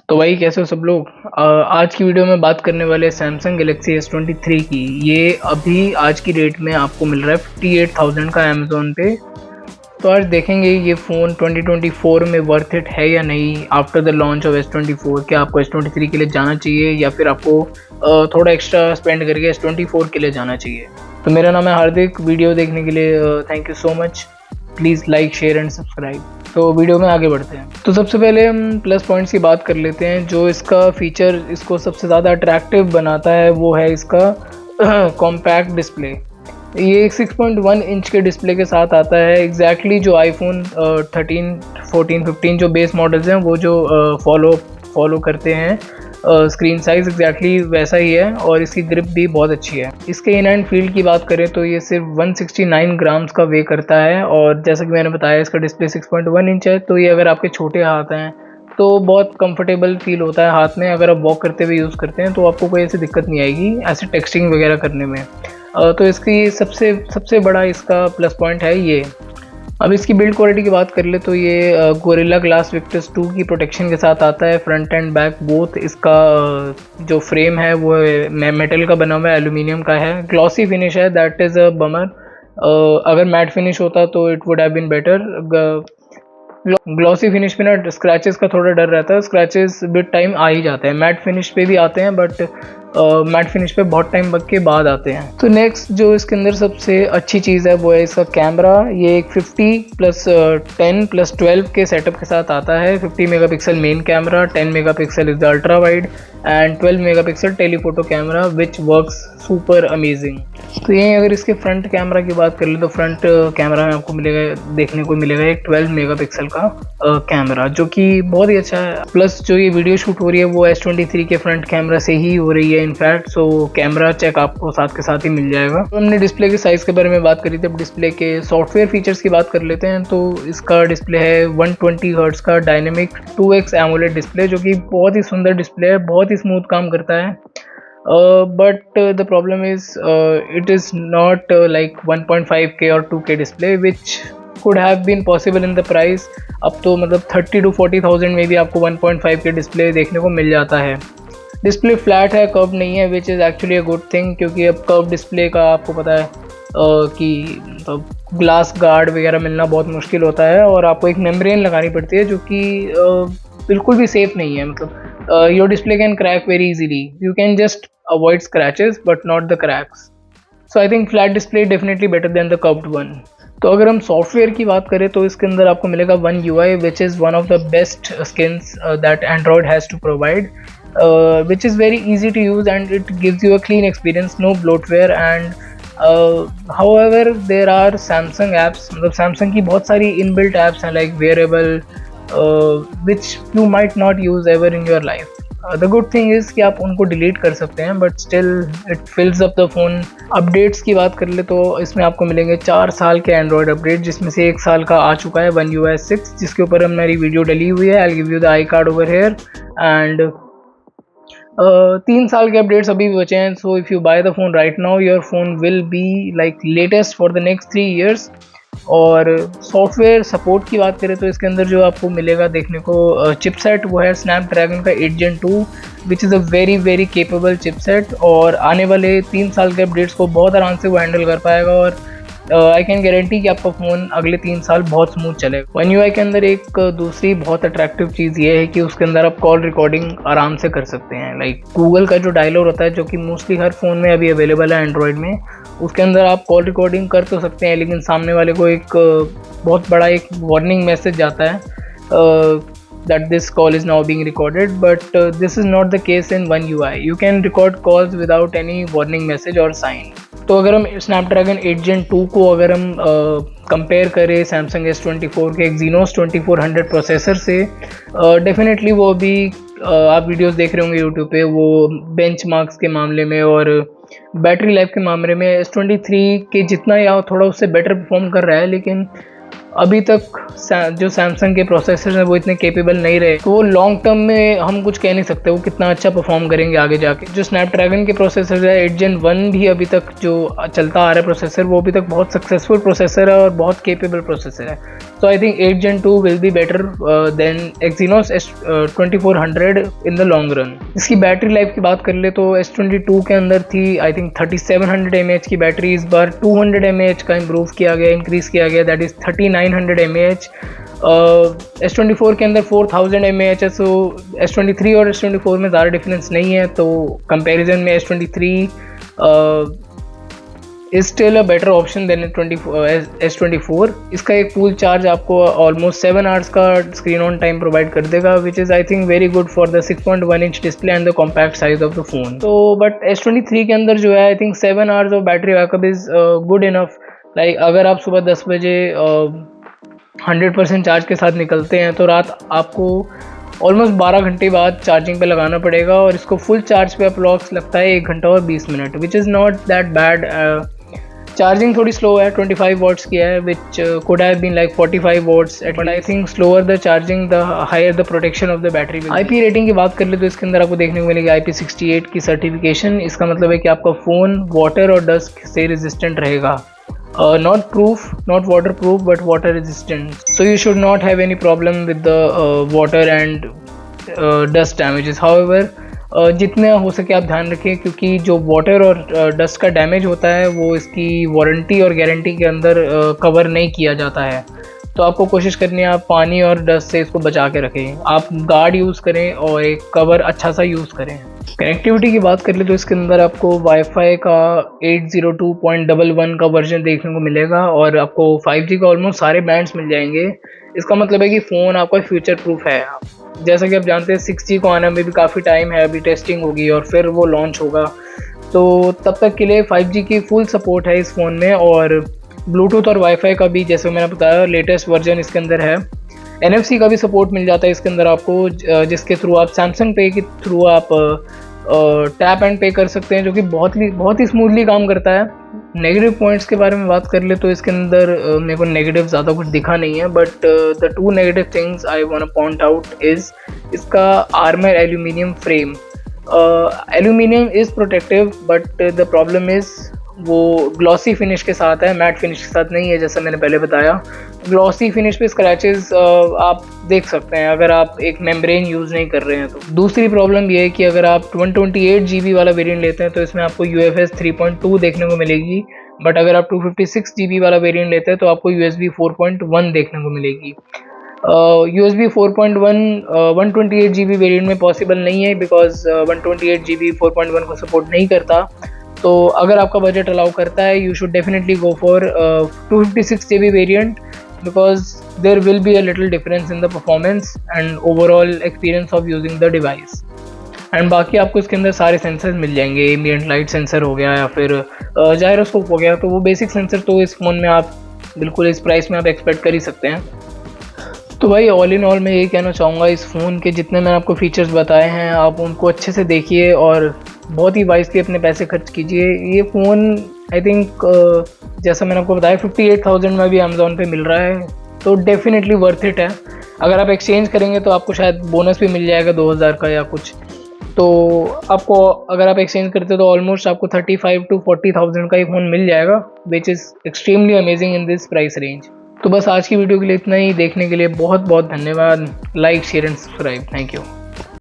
तो भाई कैसे हो सब लोग। आज की वीडियो में बात करने वाले सैमसंग गैलेक्सी S23 की। ये अभी आज की डेट में आपको मिल रहा है 58,000 का अमेजोन पे। तो आज देखेंगे ये फ़ोन 2024 में वर्थ इट है या नहीं। After the launch of S24 क्या आपको S23 के लिए जाना चाहिए या फिर आपको थोड़ा एक्स्ट्रा स्पेंड करके S24 के लिए जाना चाहिए। तो मेरा नाम है हार्दिक। वीडियो देखने के लिए thank you so much. Please like share and subscribe. तो वीडियो में आगे बढ़ते हैं। तो सबसे पहले हम प्लस पॉइंट्स की बात कर लेते हैं। जो इसका फीचर इसको सबसे ज़्यादा अट्रैक्टिव बनाता है वो है इसका कॉम्पैक्ट डिस्प्ले। ये एक 6.1 इंच के डिस्प्ले के साथ आता है। एग्जैक्टली जो आईफोन 13, 14, 15 जो बेस मॉडल्स हैं वो जो फॉलो करते हैं स्क्रीन साइज एग्जैक्टली वैसा ही है और इसकी ग्रिप भी बहुत अच्छी है। इसके इन एंड फील्ड की बात करें तो ये सिर्फ 169 ग्राम्स का वे करता है और जैसा कि मैंने बताया इसका डिस्प्ले 6.1 इंच है। तो ये अगर आपके छोटे हाथ हैं तो बहुत कंफर्टेबल फील होता है हाथ में। अगर आप वॉक करते हुए यूज़ करते हैं तो आपको कोई ऐसी दिक्कत नहीं आएगी ऐसे टेक्सटिंग वगैरह करने में। तो इसकी सबसे बड़ा इसका प्लस पॉइंट है ये। अब इसकी बिल्ड क्वालिटी की बात कर ले तो ये गोरिल्ला ग्लास विक्टर्स 2 की प्रोटेक्शन के साथ आता है। Front end back both. इसका जो फ्रेम है वो मेटल का बना हुआ है, एल्यूमिनियम का है। ग्लॉसी फिनिश है, दैट इज़ अ बमर। अगर मैट फिनिश होता तो it would have been better. Glossy finish पे ना स्क्रैचेस का थोड़ा डर रहता है। स्क्रैचेस बिट टाइम आ ही जाते हैं। मैट फिनिश पे भी आते हैं बट मैट फिनिश पे बहुत टाइम के बाद आते हैं। तो नेक्स्ट जो इसके अंदर सबसे अच्छी चीज़ है वो है इसका कैमरा। ये एक 50+10+12 के सेटअप के साथ आता है। 50 megapixel main camera, 10 megapixel is the ultra wide and 12 megapixel telephoto camera which works super amazing. तो यहीं अगर इसके फ्रंट कैमरा की बात कर ले तो फ्रंट कैमरा में आपको मिलेगा, देखने को मिलेगा एक 12 मेगापिक्सल का कैमरा जो कि बहुत ही अच्छा है। प्लस जो ये वीडियो शूट हो रही है वो S23 के फ्रंट कैमरा से ही हो रही है इनफैक्ट। सो कैमरा चेक आपको साथ के साथ ही मिल जाएगा। तो हमने डिस्प्ले के साइज़ के बारे में बात करी थी। अब डिस्प्ले के सॉफ्टवेयर फीचर्स की बात कर लेते हैं। तो इसका डिस्प्ले है 120 हर्ट्ज़ का डायनेमिक 2x एमोलेड डिस्प्ले जो कि बहुत ही सुंदर डिस्प्ले है, बहुत ही स्मूथ काम करता है। But the problem is it is not like 1.5K or 2K display which could have been possible in the price। अब तो मतलब 30 to 40,000 में भी आपको 1.5K डिस्प्ले देखने को मिल जाता है। डिस्प्ले फ्लैट है, कर्व नहीं है, which is actually a good thing क्योंकि अब कर्व डिस्प्ले का आपको पता है कि मतलब ग्लास गार्ड वगैरह मिलना बहुत मुश्किल होता है और आपको एक मेम्ब्रेन लगानी पड़ती है जो कि बिल्कुल भी सेफ नहीं है। मतलब your display can crack very easily. You can just avoid scratches but not the cracks. So I think flat display definitely better than the curved one. तो अगर हम सॉफ्टवेयर की बात करें तो इसके अंदर आपको मिलेगा One UI which is one of the best skins that Android has to provide, which is very easy to use and it gives you a clean experience, no bloatware and however there are Samsung apps, मतलब Samsung की बहुत सारी inbuilt apps हैं like wearable which you might not use ever in your life। The good thing is कि आप उनको delete कर सकते हैं but still it fills up the phone। Updates की बात कर ले तो इसमें आपको मिलेंगे 4 साल के एंड्रॉयड अपडेट जिसमें से 1 साल का आ चुका है One UI 6 जिसके ऊपर हमारी वीडियो डली हुई है। I'll give you the iCard over here and 3 साल के अपडेट्स अभी भी बचे हैं। So if you by the phone right now your phone will be like latest for the next 3 years। और सॉफ्टवेयर सपोर्ट की बात करें तो इसके अंदर जो आपको मिलेगा देखने को चिपसेट वो है स्नैपड्रैगन का 8 Gen 2 which is a very capable chipset और आने वाले 3 साल के अपडेट्स को बहुत आराम से वो हैंडल कर पाएगा और आई कैन गारंटी कि आपका फ़ोन अगले 3 साल बहुत स्मूथ चलेगा। One UI के अंदर एक दूसरी बहुत अट्रैक्टिव चीज़ ये है कि उसके अंदर आप कॉल रिकॉर्डिंग आराम से कर सकते हैं। लाइक गूगल का जो डायलर होता है जो कि मोस्टली हर फ़ोन में अभी अवेलेबल है एंड्रॉयड में, उसके अंदर आप कॉल रिकॉर्डिंग कर तो सकते हैं लेकिन सामने वाले को एक बहुत बड़ा एक वार्निंग मैसेज जाता है that this call is now being recorded, but this is not the case in One UI। You can record calls without any warning message or sign। तो अगर हम Snapdragon 8 Gen 2 को अगर हम कंपेयर करें Samsung S24 के Exynos 2400 processor से, definitely वो भी आप वीडियोस देख रहे होंगे यूट्यूब पे, वो बेंचमार्क्स के मामले में और बैटरी लाइफ के मामले में S23 के जितना या थोड़ा उससे बेटर परफॉर्म कर रहा है। लेकिन अभी तक जो सैमसंग के प्रोसेसर हैं वो इतने कैपेबल नहीं रहे, तो वो लॉन्ग टर्म में हम कुछ कह नहीं सकते वो कितना अच्छा परफॉर्म करेंगे आगे जाके। जो स्नैपड्रैगन के प्रोसेसर है 8 Gen 1 भी अभी तक जो चलता आ रहा है प्रोसेसर, वो अभी तक बहुत सक्सेसफुल प्रोसेसर है और बहुत कैपेबल प्रोसेसर है। So I think 8 Gen 2 will be better than Exynos S2400 in the long run. इसकी बैटरी लाइफ की बात कर ले तो S22 के अंदर थी आई थिंक 3700 mAh की बैटरी, इस बार 200 mAh का इंप्रूव किया गया, इंक्रीज किया गया, दैट इज 3900 mAh। S24 के अंदर 4000 mAh है, सो S23 और S24 में ज़्यादा डिफरेंस नहीं है, तो कंपैरिजन में S23 is still a better option than S24। इसका एक फुल चार्ज आपको ऑलमोस्ट 7 आवर्स का स्क्रीन ऑन टाइम प्रोवाइड कर देगा, which is I think very good for the 6.1 inch display and the compact size of the phone. तो but S23 के अंदर जो है I think 7 hours of battery backup is good enough. Like अगर आप सुबह 10 बजे 100% चार्ज के साथ निकलते हैं तो रात आपको ऑलमोस्ट 12 घंटे बाद चार्जिंग पे लगाना पड़ेगा, और इसको फुल चार्ज पे अप्रॉक्स लगता है 1 घंटा और 20 मिनट, which is not that bad. Charging थोड़ी स्लो है, 25 वॉट्स की है, which could have been like 45 watts, but I think slower the charging the higher the protection of the battery. IP rating की बात कर ले तो इसके अंदर आपको देखने को मिलेगी IP68 की सर्टिफिकेशन। इसका मतलब है कि आपका फ़ोन वाटर और डस्ट से रेजिस्टेंट रहेगा, not waterproof but water resistant, so you should not have any problem with the water and dust damages. However, जितना हो सके आप ध्यान रखें, क्योंकि जो वाटर और डस्ट का डैमेज होता है वो इसकी वारंटी और गारंटी के अंदर कवर नहीं किया जाता है, तो आपको कोशिश करनी है आप पानी और डस्ट से इसको बचा के रखें, आप गार्ड यूज़ करें और एक कवर अच्छा सा यूज़ करें। कनेक्टिविटी की बात कर ले तो इसके अंदर आपको वाईफाई का 802.11 का वर्जन देखने को मिलेगा, और आपको 5G का ऑलमोस्ट सारे बैंड्स मिल जाएंगे। इसका मतलब है कि फ़ोन आपका फ्यूचर प्रूफ है। जैसा कि आप जानते हैं 6G को आने में भी काफ़ी टाइम है, अभी टेस्टिंग होगी और फिर वो लॉन्च होगा, तो तब तक के लिए 5G की फुल सपोर्ट है इस फ़ोन में, और ब्लूटूथ और वाईफाई का भी जैसे मैंने बताया लेटेस्ट वर्जन इसके अंदर है। NFC का भी सपोर्ट मिल जाता है इसके अंदर आपको, जिसके थ्रू आप सैमसंग पे के थ्रू आप टैप एंड पे कर सकते हैं, जो कि बहुत ही स्मूथली काम करता है। नेगेटिव पॉइंट्स के बारे में बात कर ले तो इसके अंदर मेरे को नेगेटिव ज़्यादा कुछ दिखा नहीं है, but the 2 negative things I want to point out is इसका armour aluminium frame. Aluminium is protective, but the problem is वो ग्लॉसी फिनिश के साथ है, मैट फिनिश के साथ नहीं है, जैसा मैंने पहले बताया। ग्लॉसी फिनिश पे स्क्रैचेस आप देख सकते हैं अगर आप एक मेम्ब्रेन यूज़ नहीं कर रहे हैं तो। दूसरी प्रॉब्लम ये है कि अगर आप 128 GB वाला वेरिएंट लेते हैं तो इसमें आपको UFS 3.2 देखने को मिलेगी, बट अगर आप 256 GB वाला वेरिएंट लेते हैं तो आपको USB 4.1 देखने को मिलेगी। USB 4.1 128 GB वेरिएंट में पॉसिबल नहीं है, बिकॉज 128 GB 4.1 को सपोर्ट नहीं करता। तो अगर आपका बजट अलाउ करता है you should definitely go for 256 GB variant, because there will be a little difference in the performance and overall experience of using the device. And बाकी आपको इसके अंदर सारे सेंसर्स मिल जाएंगे, एम्बिएंट लाइट सेंसर हो गया या फिर जायरोस्कोप हो गया, तो वो बेसिक सेंसर तो इस फ़ोन में आप बिल्कुल इस प्राइस में आप एक्सपेक्ट कर ही सकते हैं। तो भाई ऑल इन ऑल मैं यही कहना चाहूँगा, इस फ़ोन के जितने मैंने आपको फीचर्स बताए हैं आप उनको अच्छे से देखिए और बहुत ही वाइजली अपने पैसे खर्च कीजिए। ये फ़ोन आई थिंक जैसा मैंने आपको बताया 58,000 में भी अमेज़ॉन पे मिल रहा है, तो डेफिनेटली वर्थ इट है। अगर आप एक्सचेंज करेंगे तो आपको शायद बोनस भी मिल जाएगा 2000 का या कुछ, तो आपको अगर आप एक्सचेंज करते हो तो ऑलमोस्ट आपको 35 to 40,000 का ये फ़ोन मिल जाएगा, which is extremely amazing in this price range. तो बस आज की वीडियो के लिए इतना ही। देखने के लिए बहुत बहुत धन्यवाद। Like share and subscribe. Thank you.